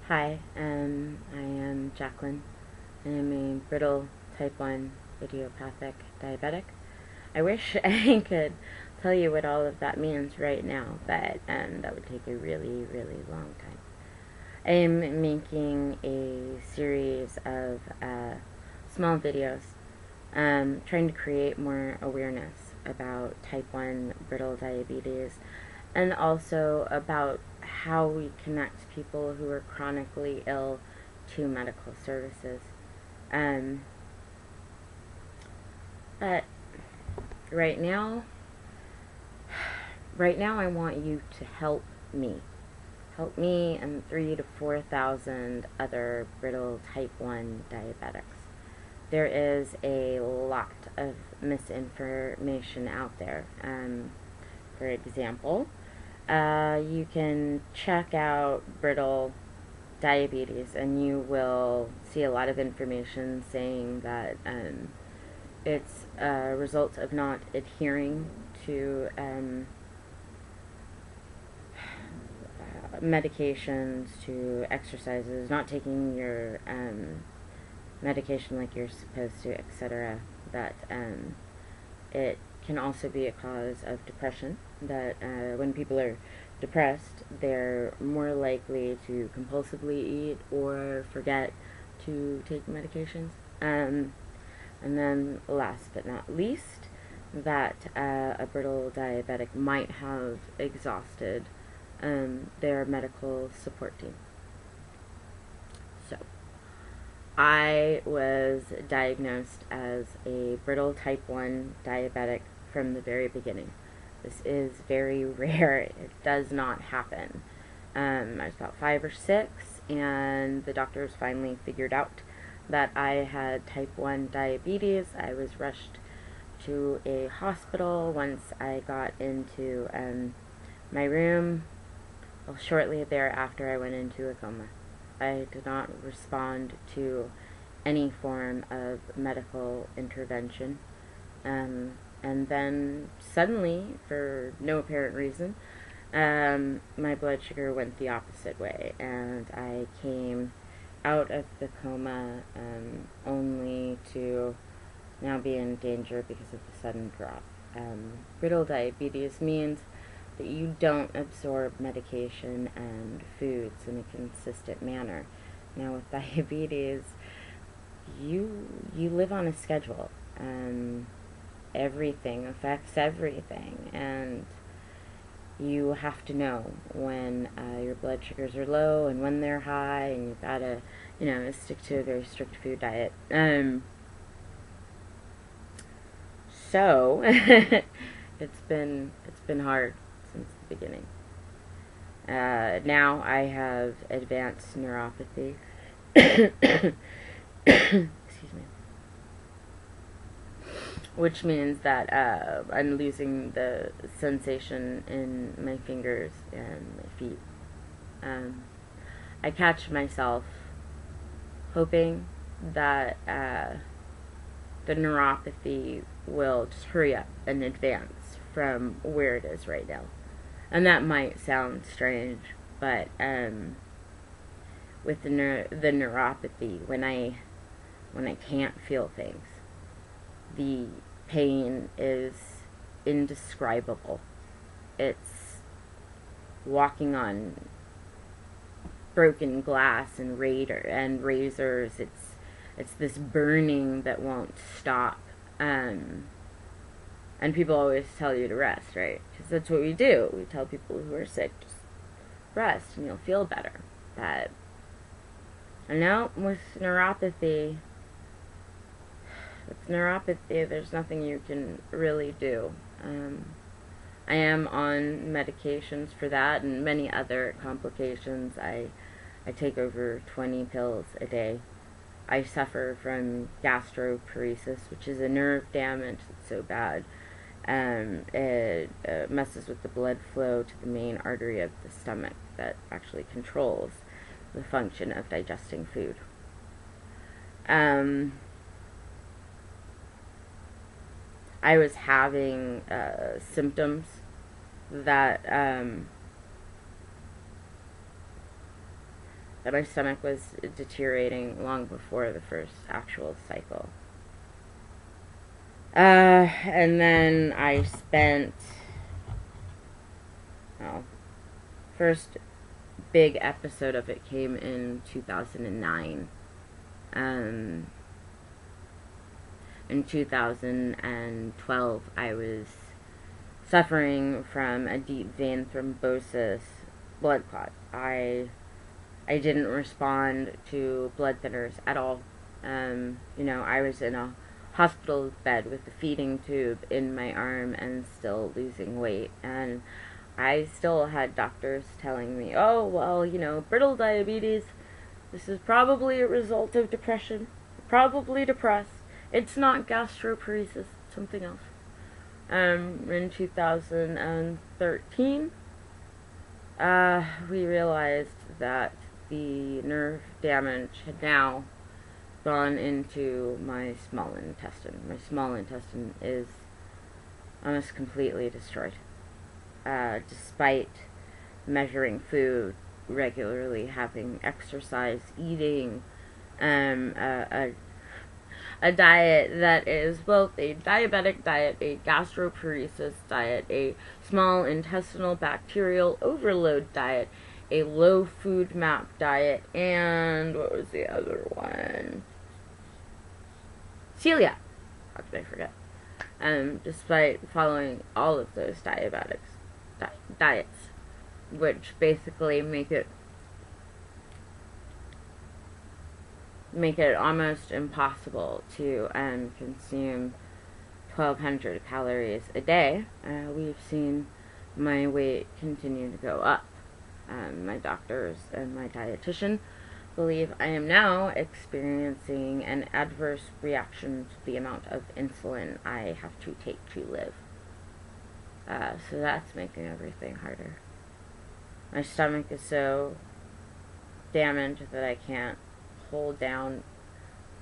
Hi, I am Jacqueline. I am a brittle type 1 idiopathic diabetic. I wish I could tell you what all of that means right now, but that would take a really, really long time. I am making a series of small videos trying to create more awareness about type 1 brittle diabetes and also about how we connect people who are chronically ill to medical services. Um, but right now, I want you to help me. Help me and 3 to 4,000 other brittle type 1 diabetics. There is a lot of misinformation out there. For example, you can check out brittle diabetes and you will see a lot of information saying that it's a result of not adhering to medications, to exercises, not taking your medication like you're supposed to, etc. That it can also be a cause of depression, that when people are depressed, they're more likely to compulsively eat or forget to take medications. And then last but not least, that a brittle diabetic might have exhausted their medical support team. So, I was diagnosed as a brittle type 1 diabetic from the very beginning. This is very rare. It does not happen. I was about 5 or 6, and the doctors finally figured out that I had type 1 diabetes. I was rushed to a hospital once I got into my room. Well, shortly thereafter, I went into a coma. I did not respond to any form of medical intervention. And then suddenly, for no apparent reason, my blood sugar went the opposite way, and I came out of the coma only to now be in danger because of the sudden drop. Brittle diabetes means that you don't absorb medication and foods in a consistent manner. Now with diabetes, you live on a schedule. Everything affects everything, and you have to know when your blood sugars are low and when they're high, and you've got to, stick to a very strict food diet. So it's been hard since the beginning. Now I have advanced neuropathy. Excuse me. Which means that I'm losing the sensation in my fingers and my feet. I catch myself hoping that the neuropathy will just hurry up and advance from where it is right now. And that might sound strange, but with the neuropathy, when I can't feel things, the pain is indescribable. It's walking on broken glass and razors. It's this burning that won't stop. And people always tell you to rest, right? Because that's what we do. We tell people who are sick, just rest and you'll feel better. But and now with neuropathy, there's nothing you can really do. I am on medications for that and many other complications. I take over 20 pills a day. I suffer from gastroparesis, which is a nerve damage that's so bad. It messes with the blood flow to the main artery of the stomach that actually controls the function of digesting food. I was having symptoms that that my stomach was deteriorating long before the first actual cycle. And then I spent, first big episode of it came in 2009. In 2012, I was suffering from a deep vein thrombosis blood clot. I didn't respond to blood thinners at all. I was in a hospital bed with a feeding tube in my arm and still losing weight. And I still had doctors telling me, oh, well, brittle diabetes, this is probably a result of depression. Probably depressed. It's not gastroparesis, it's something else. In 2013, we realized that the nerve damage had now gone into my small intestine. My small intestine is almost completely destroyed. Despite measuring food regularly, having exercise, eating a diet that is both a diabetic diet, a gastroparesis diet, a small intestinal bacterial overload diet, a low food map diet, and what was the other one? Celiac. How could I forget? Despite following all of those diets, which basically make it almost impossible to consume 1,200 calories a day, we've seen my weight continue to go up. My doctors and my dietitian believe I am now experiencing an adverse reaction to the amount of insulin I have to take to live. So that's making everything harder. My stomach is so damaged that I can't hold down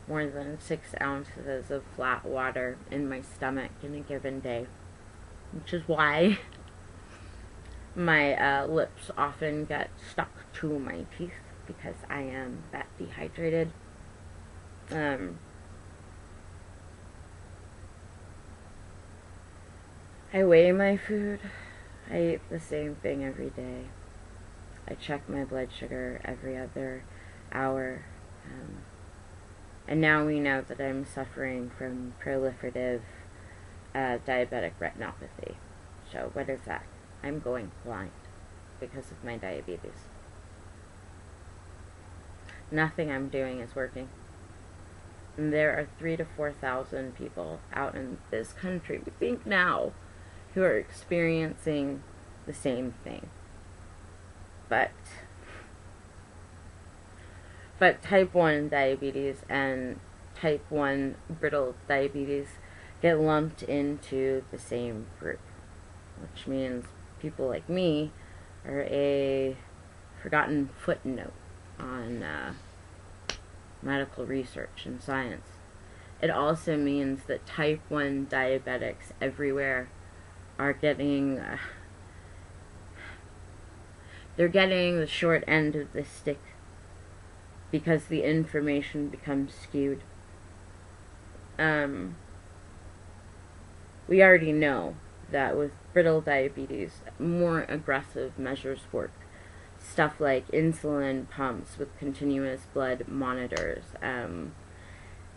more than 6 ounces of flat water in my stomach in a given day, which is why my lips often get stuck to my teeth, because I am that dehydrated. I weigh my food. I eat the same thing every day. I check my blood sugar every other hour. And now we know that I'm suffering from proliferative diabetic retinopathy. So what is that? I'm going blind because of my diabetes. Nothing I'm doing is working. And there are 3,000 to 4,000 people out in this country, we think now, who are experiencing the same thing. But type 1 diabetes and type 1 brittle diabetes get lumped into the same group, which means people like me are a forgotten footnote on medical research and science. It also means that type 1 diabetics everywhere are getting they're getting the short end of the stick because the information becomes skewed. We already know that with brittle diabetes, more aggressive measures work. Stuff like insulin pumps with continuous blood monitors,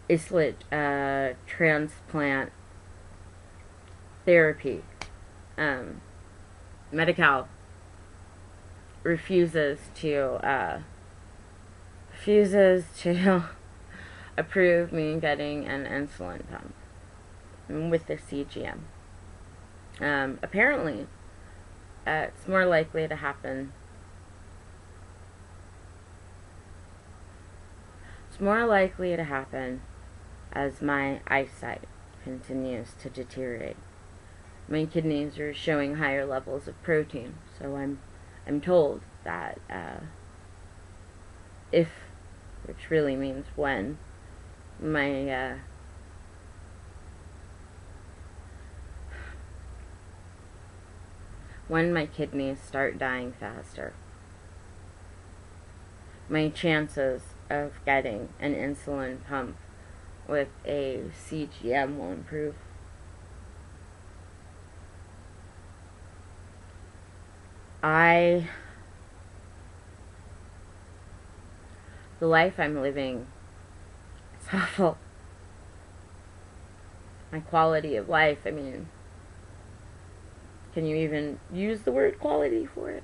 islet transplant therapy. Medi-Cal refuses to approve me getting an insulin pump with the CGM. Apparently, it's more likely to happen. It's more likely to happen as my eyesight continues to deteriorate. My kidneys are showing higher levels of protein, so I'm told that if, which really means when, my kidneys start dying faster, my chances of getting an insulin pump with a CGM will improve. The life I'm living, it's awful. My quality of life, I mean, can you even use the word quality for it?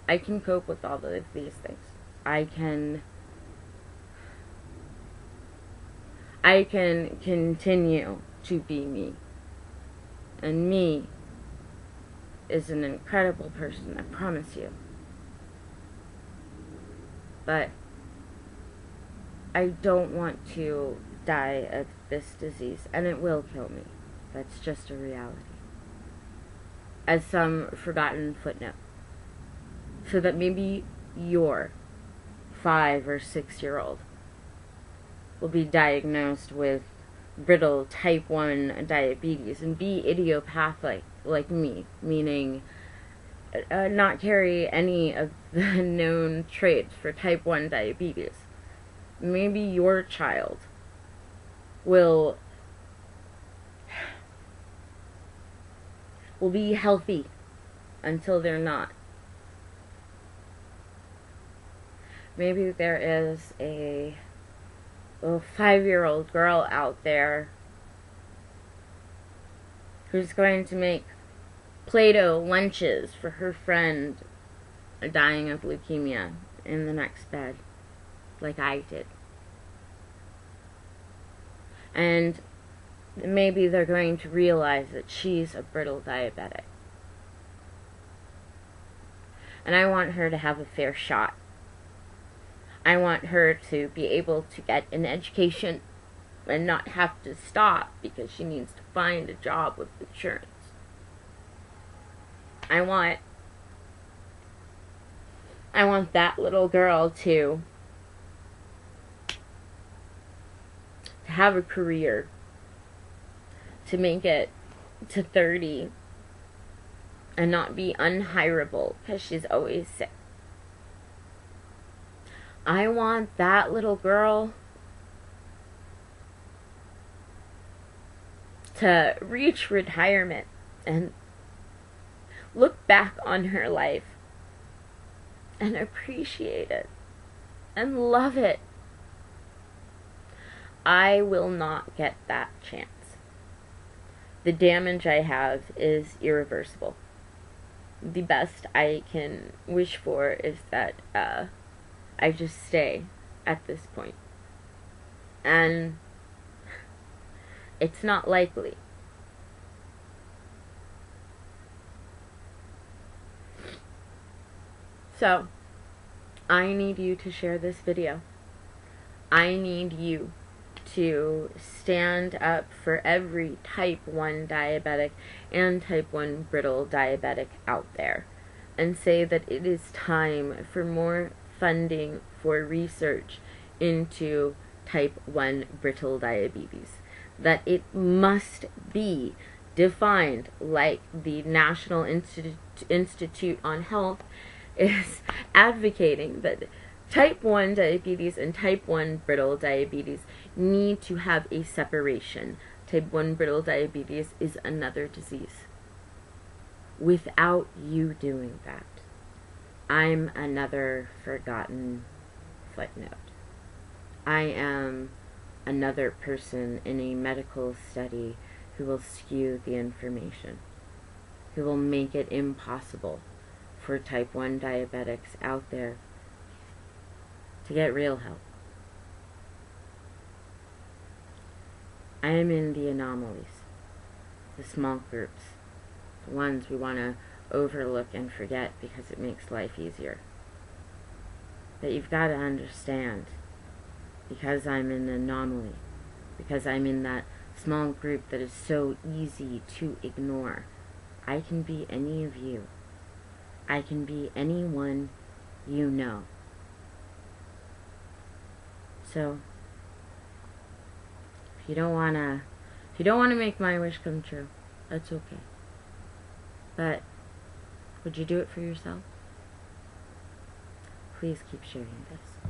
I can cope with all of these things. I can continue to be me. And me is an incredible person, I promise you. But I don't want to die of this disease, and it will kill me. That's just a reality. As some forgotten footnote. So that maybe your 5 or 6-year-old will be diagnosed with brittle type 1 diabetes and be idiopathic like me, meaning not carry any of the known traits for type 1 diabetes. Maybe your child will be healthy until they're not. Maybe there is a little 5-year-old girl out there who's going to make Play-Doh lunches for her friend dying of leukemia in the next bed, like I did. And maybe they're going to realize that she's a brittle diabetic. And I want her to have a fair shot. I want her to be able to get an education and not have to stop because she needs to find a job with insurance. I want that little girl to have a career, to make it to 30 and not be unhireable because she's always sick. I want that little girl to reach retirement and look back on her life and appreciate it and love it. I will not get that chance. The damage I have is irreversible. The best I can wish for is that I just stay at this point. And it's not likely. So, I need you to share this video. I need you to stand up for every type 1 diabetic and type 1 brittle diabetic out there and say that it is time for more funding for research into type 1 brittle diabetes. That it must be defined like the National Institute on Health is advocating, that type 1 diabetes and type 1 brittle diabetes need to have a separation. Type 1 brittle diabetes is another disease. Without you doing that, I'm another forgotten footnote. I am another person in a medical study who will skew the information, who will make it impossible for type 1 diabetics out there to get real help. I am in the anomalies, the small groups, the ones we want to overlook and forget because it makes life easier. But you've got to understand, because I'm an anomaly, because I'm in that small group that is so easy to ignore, I can be any of you. I can be anyone you know. So, if you don't wanna make my wish come true, that's okay. But would you do it for yourself? please keep sharing this.